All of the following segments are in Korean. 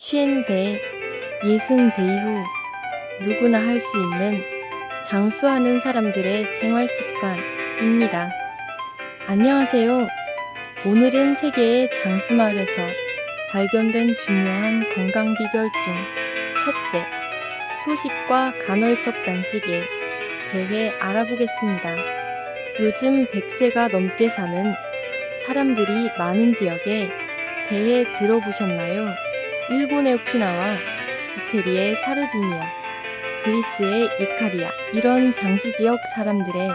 50대, 60대 이후 누구나 할 수 있는 장수하는 사람들의 생활 습관입니다. 안녕하세요. 오늘은 세계의 장수마을에서 발견된 중요한 건강 비결 중 첫째, 소식과 간헐적 단식에 대해 알아보겠습니다. 요즘 100세가 넘게 사는 사람들이 많은 지역에 대해 들어보셨나요? 일본의 오키나와, 이태리의 사르디니아, 그리스의 이카리아, 이런 장수 지역 사람들의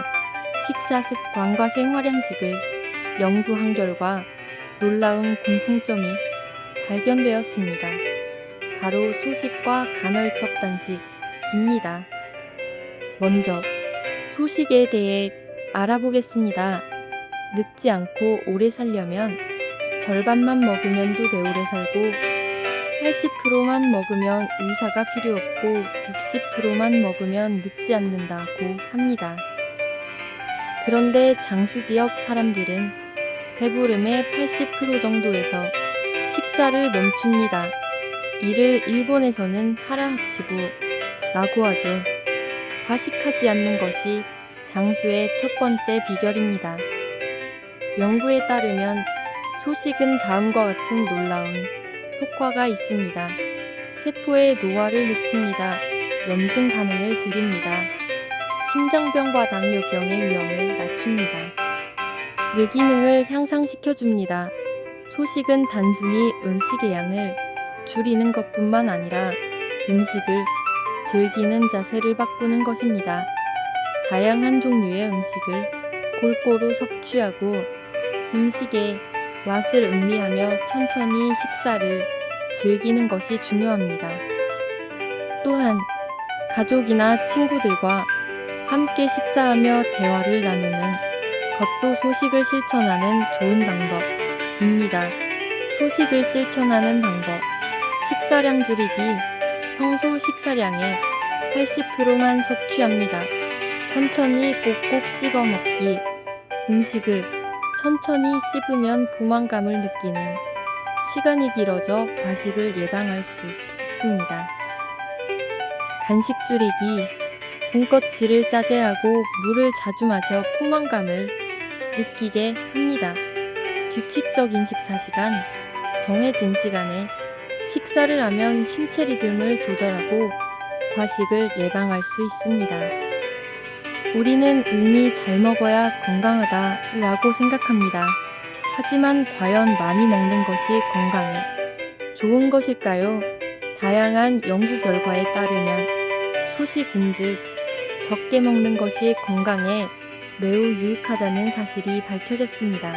식사 습관과 생활 양식을 연구한 결과 놀라운 공통점이 발견되었습니다. 바로 소식과 간헐적 단식입니다. 먼저 소식에 대해 알아보겠습니다. 늙지 않고 오래 살려면 절반만 먹으면 2배 오래 살고 80%만 먹으면 의사가 필요 없고 60%만 먹으면 늙지 않는다고 합니다. 그런데 장수 지역 사람들은 배부름의 80% 정도에서 식사를 멈춥니다. 이를 일본에서는 하라하치부라고 하죠. 과식하지 않는 것이 장수의 첫 번째 비결입니다. 연구에 따르면 소식은 다음과 같은 놀라운 효과가 있습니다. 세포의 노화를 늦춥니다. 염증 반응을 줄입니다. 심장병과 당뇨병의 위험을 낮춥니다. 뇌기능을 향상시켜줍니다. 소식은 단순히 음식의 양을 줄이는 것뿐만 아니라 음식을 즐기는 자세를 바꾸는 것입니다. 다양한 종류의 음식을 골고루 섭취하고 음식의 맛을 음미하며 천천히 식사를 즐기는 것이 중요합니다. 또한 가족이나 친구들과 함께 식사하며 대화를 나누는 것도 소식을 실천하는 좋은 방법입니다. 소식을 실천하는 방법. 식사량 줄이기. 평소 식사량의 80%만 섭취합니다. 천천히 꼭꼭 씹어 먹기. 음식을 천천히 씹으면 포만감을 느끼는 시간이 길어져 과식을 예방할 수 있습니다. 간식 줄이기. 군것질을 자제하고 물을 자주 마셔 포만감을 느끼게 합니다. 규칙적인 식사 시간. 정해진 시간에 식사를 하면 신체 리듬을 조절하고 과식을 예방할 수 있습니다. 우리는 은히 잘 먹어야 건강하다라고 생각합니다. 하지만 과연 많이 먹는 것이 건강에 좋은 것일까요? 다양한 연구 결과에 따르면 소식은즉 적게 먹는 것이 건강에 매우 유익하다는 사실이 밝혀졌습니다.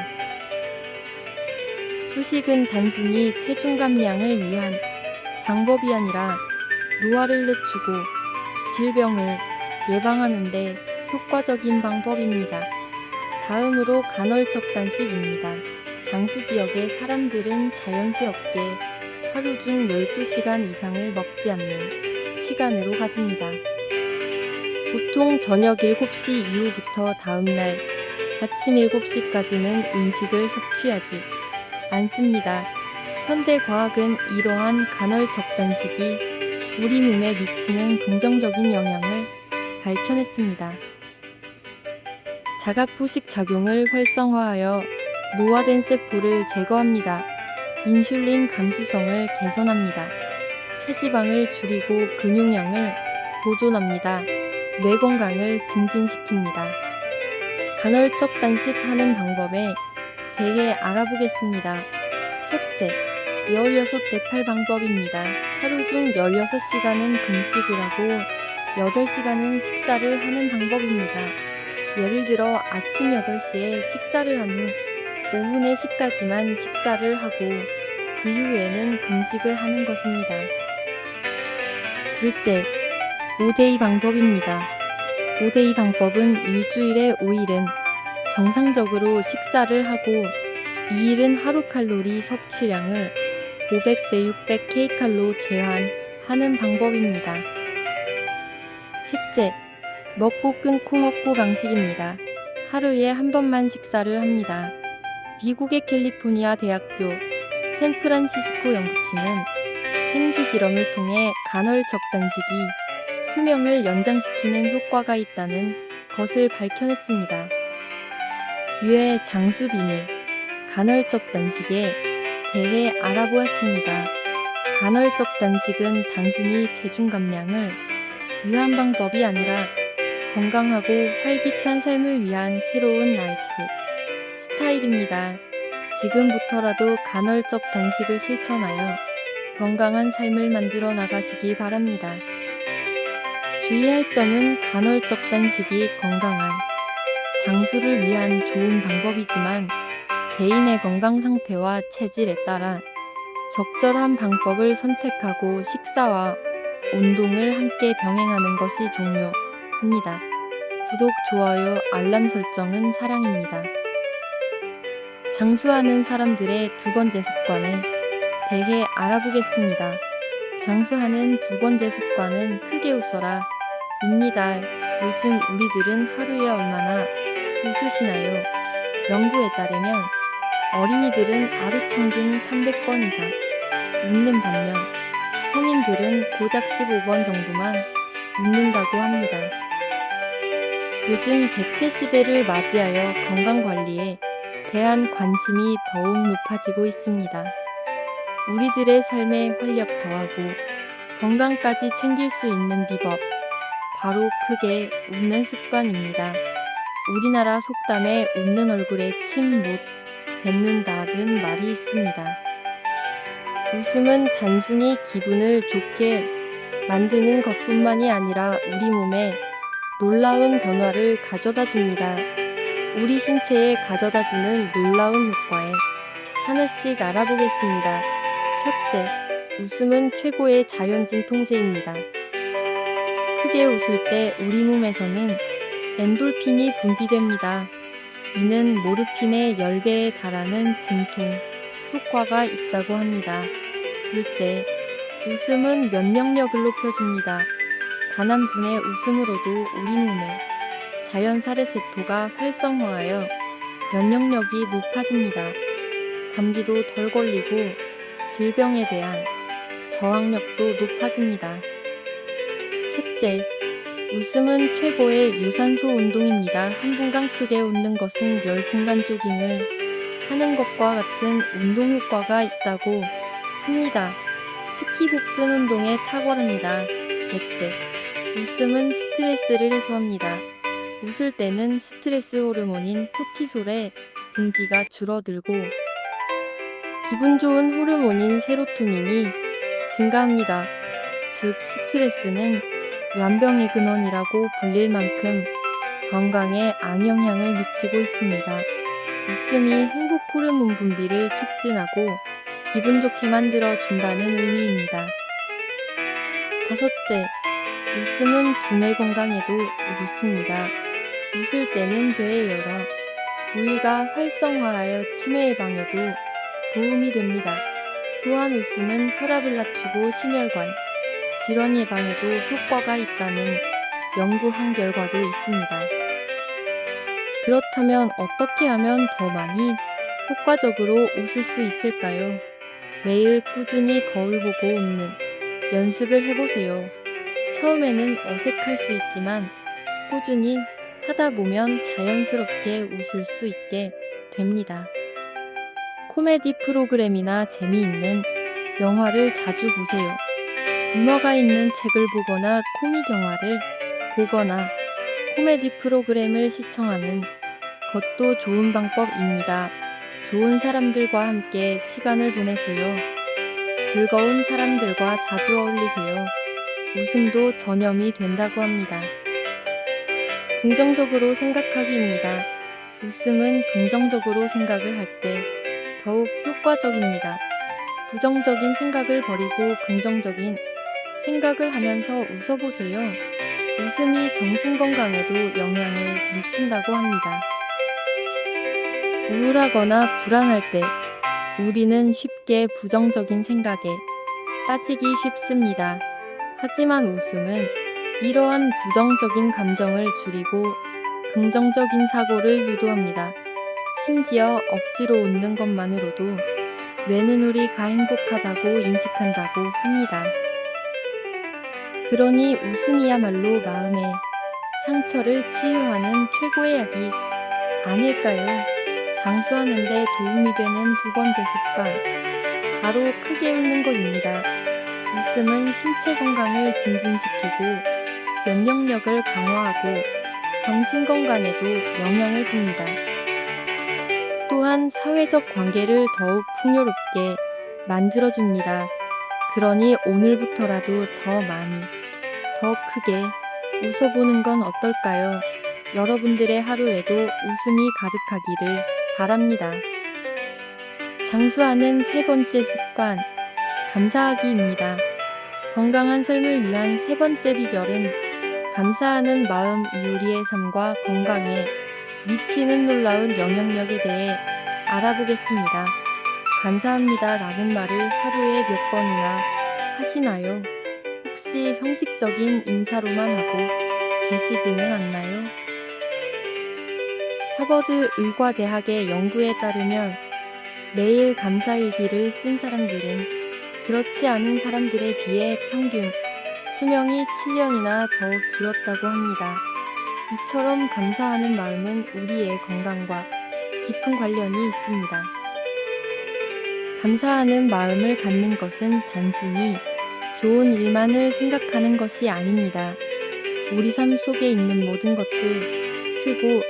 소식은 단순히 체중 감량을 위한 방법이 아니라 노화를 늦추고 질병을 예방하는 데 효과적인 방법입니다. 다음으로 간헐적 단식입니다. 장수 지역의 사람들은 자연스럽게 하루 중 12시간 이상을 먹지 않는 시간으로 가집니다. 보통 저녁 7시 이후부터 다음날 아침 7시까지는 음식을 섭취하지 않습니다. 현대 과학은 이러한 간헐적 단식이 우리 몸에 미치는 긍정적인 영향을 밝혀냈습니다. 자각부식 작용을 활성화하여 노화된 세포를 제거합니다. 인슐린 감수성을 개선합니다. 체지방을 줄이고 근육량을 보존합니다. 뇌 건강을 증진시킵니다. 간헐적 단식하는 방법에 대해 알아보겠습니다. 첫째, 16대8 방법입니다. 하루 중 16시간은 금식을 하고 8시간은 식사를 하는 방법입니다. 예를 들어 아침 8시에 식사를 한 후 오후 4시까지만 식사를 하고 그 이후에는 금식을 하는 것입니다. 둘째, 5대2 방법입니다. 5대2 방법은 일주일에 5일은 정상적으로 식사를 하고 2일은 하루 칼로리 섭취량을 500대 600 kcal로 제한하는 방법입니다. 셋째, 먹고 끊고 먹고 방식입니다. 하루에 한 번만 식사를 합니다. 미국의 캘리포니아 대학교 샌프란시스코 연구팀은 실험을 통해 간헐적 단식이 수명을 연장시키는 효과가 있다는 것을 밝혀냈습니다. 유해 장수 비밀, 간헐적 단식에 대해 알아보았습니다. 간헐적 단식은 단순히 체중 감량을 위한 방법이 아니라 건강하고 활기찬 삶을 위한 새로운 라이프 스타일입니다. 지금부터라도 간헐적 단식을 실천하여 건강한 삶을 만들어 나가시기 바랍니다. 주의할 점은 간헐적 단식이 건강한 장수를 위한 좋은 방법이지만 개인의 건강 상태와 체질에 따라 적절한 방법을 선택하고 식사와 운동을 함께 병행하는 것이 중요합니다. 구독, 좋아요, 알람 설정은 사랑입니다. 장수하는 사람들의 두 번째 습관에 대해 알아보겠습니다. 장수하는 두 번째 습관은 크게 웃어라 입니다. 요즘 우리들은 하루에 얼마나 웃으시나요? 연구에 따르면 어린이들은 하루 평균 300번 이상 웃는 반면 성인들은 고작 15번 정도만 웃는다고 합니다. 요즘 100세 시대를 맞이하여 건강관리에 대한 관심이 더욱 높아지고 있습니다. 우리들의 삶에 활력 더하고 건강까지 챙길 수 있는 비법, 바로 크게 웃는 습관입니다. 우리나라 속담에 웃는 얼굴에 침 못 뱉는다는 말이 있습니다. 웃음은 단순히 기분을 좋게 만드는 것뿐만이 아니라 우리 몸에 놀라운 변화를 가져다 줍니다. 우리 신체에 가져다 주는 놀라운 효과에 하나씩 알아보겠습니다. 첫째, 웃음은 최고의 자연 진통제입니다. 크게 웃을 때 우리 몸에서는 엔돌핀이 분비됩니다. 이는 모르핀의 10배에 달하는 진통 효과가 있다고 합니다. 둘째, 웃음은 면역력을 높여줍니다. 단 한 분의 웃음으로도 우리 몸의 자연 살해세포가 활성화하여 면역력이 높아집니다. 감기도 덜 걸리고 질병에 대한 저항력도 높아집니다. 셋째, 웃음은 최고의 유산소 운동입니다. 한 분간 크게 웃는 것은 10분간 조깅을 하는 것과 같은 운동 효과가 있다고 합니다. 특히 복근 운동에 탁월합니다. 넷째, 웃음은 스트레스를 해소합니다. 웃을 때는 스트레스 호르몬인 코티솔의 분비가 줄어들고 기분 좋은 호르몬인 세로토닌이 증가합니다. 즉, 스트레스는 만병의 근원이라고 불릴 만큼 건강에 악영향을 미치고 있습니다. 웃음이 행복 호르몬 분비를 촉진하고 기분 좋게 만들어 준다는 의미입니다. 다섯째, 웃음은 두뇌 건강에도 좋습니다. 웃을 때는 뇌의 여러 부위가 활성화하여 치매 예방에도 도움이 됩니다. 또한 웃음은 혈압을 낮추고 심혈관 질환 예방에도 효과가 있다는 연구 한 결과도 있습니다. 그렇다면 어떻게 하면 더 많이 효과적으로 웃을 수 있을까요? 매일 꾸준히 거울 보고 웃는 연습을 해보세요. 처음에는 어색할 수 있지만 꾸준히 하다 보면 자연스럽게 웃을 수 있게 됩니다. 코미디 프로그램이나 재미있는 영화를 자주 보세요. 유머가 있는 책을 보거나 코믹 영화를 보거나 코미디 프로그램을 시청하는 것도 좋은 방법입니다. 좋은 사람들과 함께 시간을 보내세요. 즐거운 사람들과 자주 어울리세요. 웃음도 전염이 된다고 합니다. 긍정적으로 생각하기입니다. 웃음은 긍정적으로 생각을 할 때 더욱 효과적입니다. 부정적인 생각을 버리고 긍정적인 생각을 하면서 웃어보세요. 웃음이 정신건강에도 영향을 미친다고 합니다. 우울하거나 불안할 때 우리는 쉽게 부정적인 생각에 빠지기 쉽습니다. 하지만 웃음은 이러한 부정적인 감정을 줄이고 긍정적인 사고를 유도합니다. 심지어 억지로 웃는 것만으로도 뇌는 우리가 행복하다고 인식한다고 합니다. 그러니 웃음이야말로 마음의 상처를 치유하는 최고의 약이 아닐까요? 장수하는데 도움이 되는 두 번째 습관, 바로 크게 웃는 것입니다. 웃음은 신체 건강을 증진시키고 면역력을 강화하고 정신 건강에도 영향을 줍니다. 또한 사회적 관계를 더욱 풍요롭게 만들어줍니다. 그러니 오늘부터라도 더 많이, 더 크게 웃어보는 건 어떨까요? 여러분들의 하루에도 웃음이 가득하기를 바랍니다. 장수하는 세 번째 습관, 감사하기입니다. 건강한 삶을 위한 세 번째 비결은 감사하는 마음이 우리의 삶과 건강에 미치는 놀라운 영향력에 대해 알아보겠습니다. 감사합니다 라는 말을 하루에 몇 번이나 하시나요? 혹시 형식적인 인사로만 하고 계시지는 않나요? 하버드 의과대학의 연구에 따르면 매일 감사일기를 쓴 사람들은 그렇지 않은 사람들에 비해 평균 수명이 7년이나 더 길었다고 합니다. 이처럼 감사하는 마음은 우리의 건강과 깊은 관련이 있습니다. 감사하는 마음을 갖는 것은 단순히 좋은 일만을 생각하는 것이 아닙니다. 우리 삶 속에 있는 모든 것들, 크고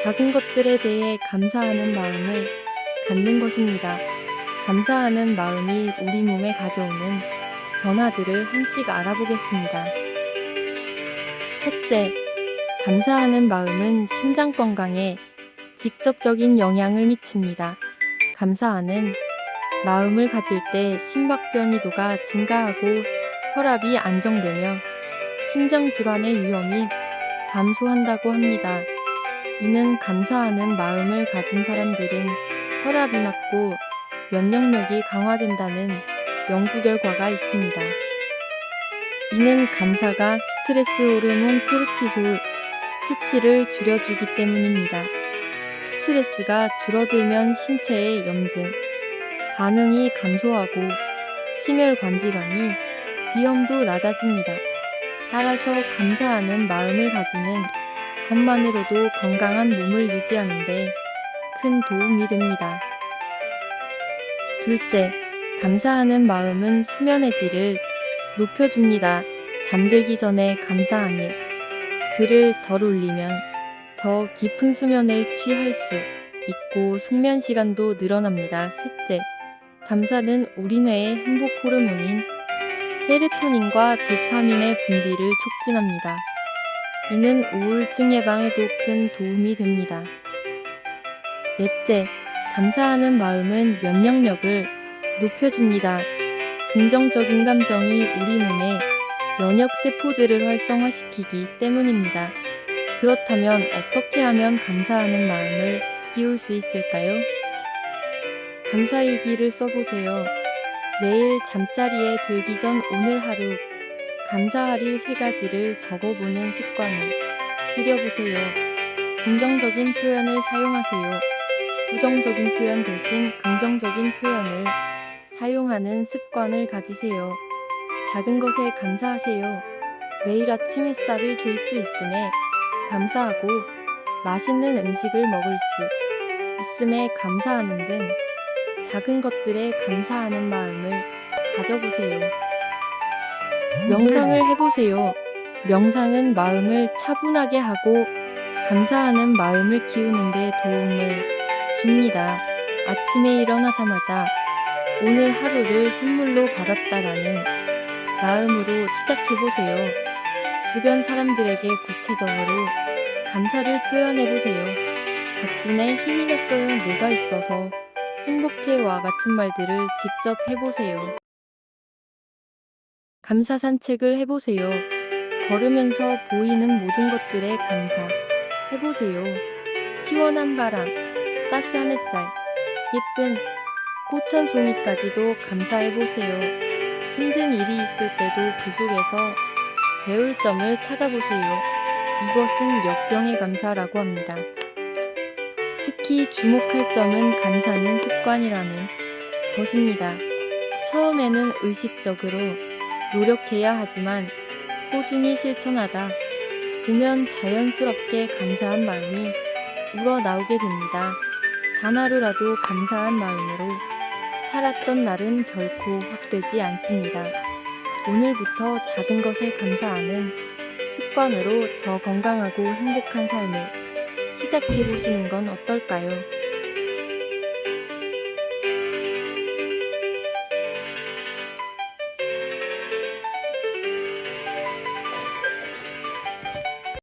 작은 것들에 대해 감사하는 마음을 갖는 것입니다. 감사하는 마음이 우리 몸에 가져오는 변화들을 한씩 알아보겠습니다. 첫째, 감사하는 마음은 심장 건강에 직접적인 영향을 미칩니다. 감사하는 마음을 가질 때 심박변이도가 증가하고 혈압이 안정되며 심장질환의 위험이 감소한다고 합니다. 이는 감사하는 마음을 가진 사람들은 혈압이 낮고 면역력이 강화된다는 연구 결과가 있습니다. 이는 감사가 스트레스 호르몬 코르티솔 수치를 줄여주기 때문입니다. 스트레스가 줄어들면 신체의 염증 반응이 감소하고 심혈관질환이 위험도 낮아집니다. 따라서 감사하는 마음을 가지는 것만으로도 건강한 몸을 유지하는 데 큰 도움이 됩니다. 둘째, 감사하는 마음은 수면의 질을 높여줍니다. 잠들기 전에 감사한 일들을 덜 올리면 더 깊은 수면을 취할 수 있고 숙면 시간도 늘어납니다. 셋째, 감사는 우리 뇌의 행복 호르몬인 세로토닌과 도파민의 분비를 촉진합니다. 이는 우울증 예방에도 큰 도움이 됩니다. 넷째, 감사하는 마음은 면역력을 높여줍니다. 긍정적인 감정이 우리 몸의 면역세포들을 활성화시키기 때문입니다. 그렇다면 어떻게 하면 감사하는 마음을 키울 수 있을까요? 감사일기를 써보세요. 매일 잠자리에 들기 전 오늘 하루 감사할 일 3가지를 적어보는 습관을 들여보세요. 긍정적인 표현을 사용하세요. 부정적인 표현 대신 긍정적인 표현을 사용하는 습관을 가지세요. 작은 것에 감사하세요. 매일 아침 햇살을 볼 수 있음에 감사하고 맛있는 음식을 먹을 수 있음에 감사하는 등 작은 것들에 감사하는 마음을 가져보세요. 명상을 해보세요. 명상은 마음을 차분하게 하고 감사하는 마음을 키우는 데 도움을 줍니다. 아침에 일어나자마자 오늘 하루를 선물로 받았다라는 마음으로 시작해보세요. 주변 사람들에게 구체적으로 감사를 표현해보세요. 덕분에 힘이 났어요. 내가 있어서 행복해와 같은 말들을 직접 해보세요. 감사 산책을 해보세요. 걸으면서 보이는 모든 것들에 감사 해보세요. 시원한 바람, 따스한 햇살, 예쁜 꽃 한 송이까지도 감사해보세요. 힘든 일이 있을 때도 그 속에서 배울 점을 찾아보세요. 이것은 역병의 감사라고 합니다. 특히 주목할 점은 감사는 습관이라는 것입니다. 처음에는 의식적으로 노력해야 하지만 꾸준히 실천하다 보면 자연스럽게 감사한 마음이 우러나오게 됩니다. 단 하루라도 감사한 마음으로 살았던 날은 결코 헛되지 않습니다. 오늘부터 작은 것에 감사하는 습관으로 더 건강하고 행복한 삶을 시작해 보시는 건 어떨까요?